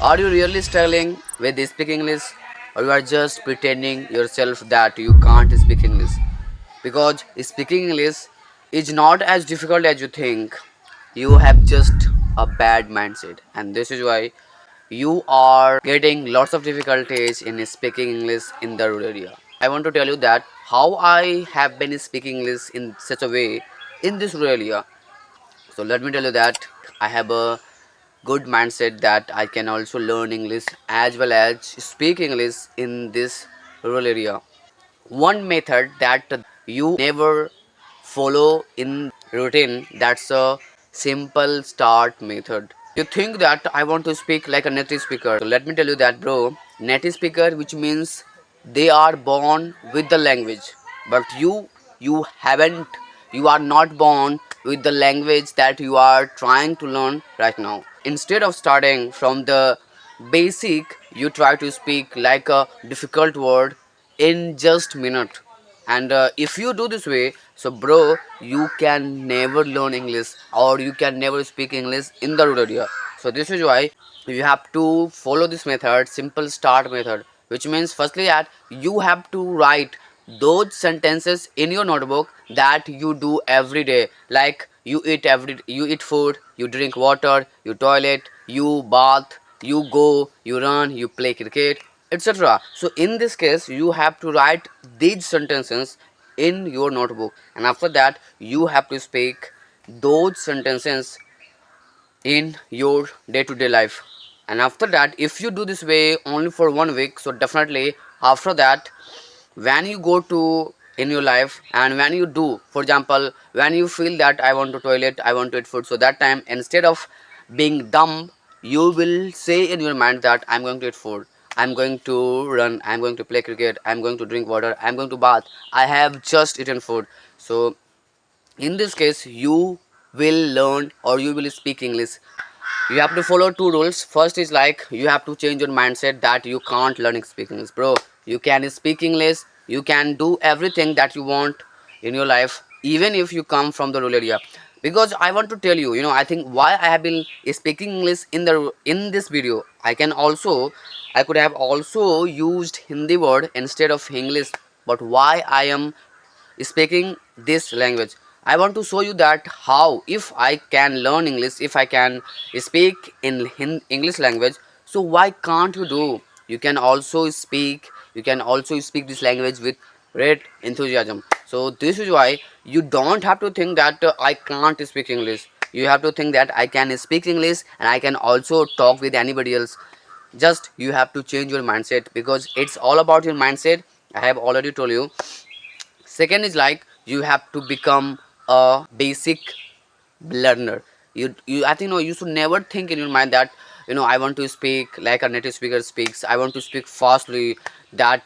Are you really struggling with speaking English, or you are just pretending yourself that you can't speak English? Because speaking English is not as difficult as you think. You have just a bad mindset, and this is why you are getting lots of difficulties in speaking English in the rural area. I want to tell you that how I have been speaking English in such a way in this rural area. So let me tell you that I have a good mindset that I can also learn English as well as speak English in this rural area. One method that you never follow in routine, that's a simple start method. You think that I want to speak like a native speaker. So let me tell you that, bro, native speaker, which means they are born with the language, but you haven't, you are not born with the language that you are trying to learn right now. Instead of starting from the basic, you try to speak like a difficult word in just minute. And if you do this way, so bro, you can never learn English, or you can never speak English in the rural area. So this is why you have to follow this method, simple start method, which means firstly that you have to write those sentences in your notebook that you do every day, like you eat food, you drink water, you toilet, you bath, you go, you run, you play cricket, etc. So in this case you have to write these sentences in your notebook, and after that you have to speak those sentences in your day-to-day life. And after that, if you do this way only for 1 week, so definitely after that, when you go to in your life, and when you do, for example, when you feel that I want to toilet, I want to eat food, so that time instead of being dumb, you will say in your mind that I'm going to eat food, I'm going to run, I'm going to play cricket, I'm going to drink water, I'm going to bath, I have just eaten food. So in this case you will learn, or you will speak English. You have to follow two rules. First is like you have to change your mindset that you can't learn speak English, bro. You can speak English, you can do everything that you want in your life, even if you come from the rural area. Because I want to tell you, I think why I have been speaking English in this video. I could have also used Hindi word instead of English, but why I am speaking this language, I want to show you that how if I can learn English, if I can speak in English language, so why can't you do? You can also speak this language with great enthusiasm. So this is why you don't have to think that I can't speak English. You have to think that I can speak English and I can also talk with anybody else. Just you have to change your mindset, because it's all about your mindset. I have already told you. Second is like you have to become a basic learner. You I think you should never think in your mind that I want to speak like a native speaker speaks. I want to speak fastly. That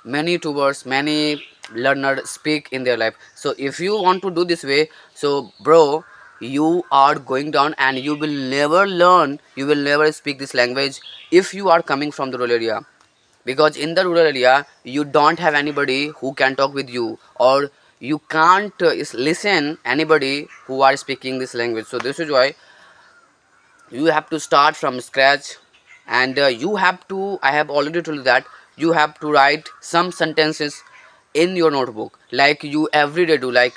many YouTubers, many learners speak in their life. So if you want to do this way, so bro, you are going down and you will never learn. You will never speak this language if you are coming from the rural area, because in the rural area you don't have anybody who can talk with you, or you can't listen anybody who are speaking this language. So this is why you have to start from scratch, and you have to, I have already told you that you have to write some sentences in your notebook like you every day do, like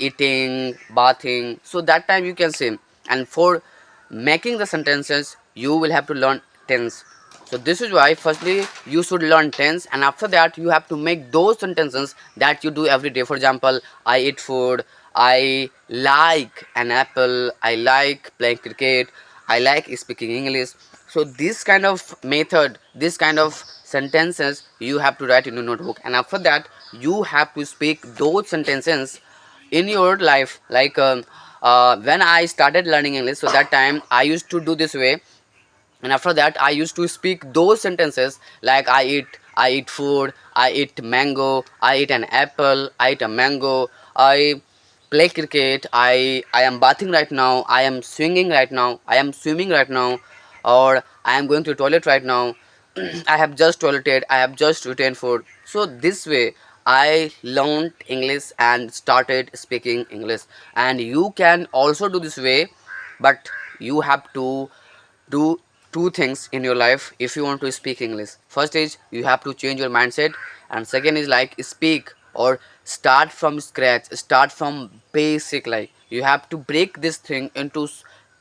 eating, bathing, so that time you can say. And for making the sentences you will have to learn tense. So this is why firstly you should learn tense, and after that you have to make those sentences that you do every day. For example, I eat food, I like an apple, I like playing cricket, I like speaking English. So this kind of method, this kind of sentences you have to write in your notebook, and after that you have to speak those sentences in your life. Like when I started learning English, so that time I used to do this way, and after that I used to speak those sentences like I eat food, I eat mango, I eat an apple, I eat a mango, I play cricket, I am bathing right now, I am swinging right now, I am swimming right now, or I am going to toilet right now. I have just toileted, I have just eaten food. So this way I learned English and started speaking English. And you can also do this way, but you have to do two things in your life if you want to speak English. First is you have to change your mindset, and second is like speak or start from scratch, start from basic. Like you have to break this thing into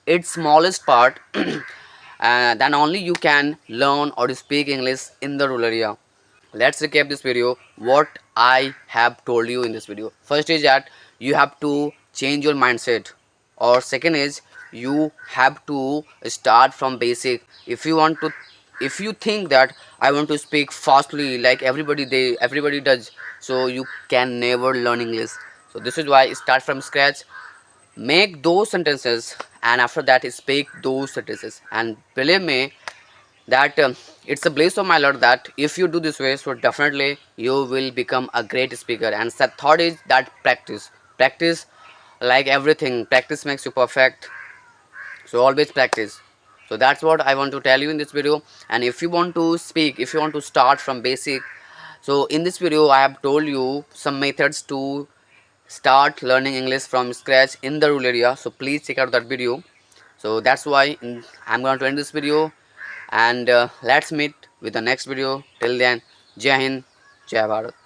its smallest part, then only you can learn or speak English in the rural area. Let's recap this video what I have told you in this video. First is that you have to change your mindset, or second is you have to start from basic. If you want to, if you think that I want to speak fastly like everybody does, so you can never learn English. So this is why start from scratch, make those sentences, and after that speak those sentences. And believe me that it's a bliss of my lord that if you do this way, so definitely you will become a great speaker. And the third is that practice, like everything, practice makes you perfect, so always practice. So that's what I want to tell you in this video. And if you want to speak, if you want to start from basic, so in this video I have told you some methods to start learning English from scratch in the rural area, so please check out that video. So that's why I'm going to end this video, and let's meet with the next video. Till then, Jai Hind, Jai Bharat.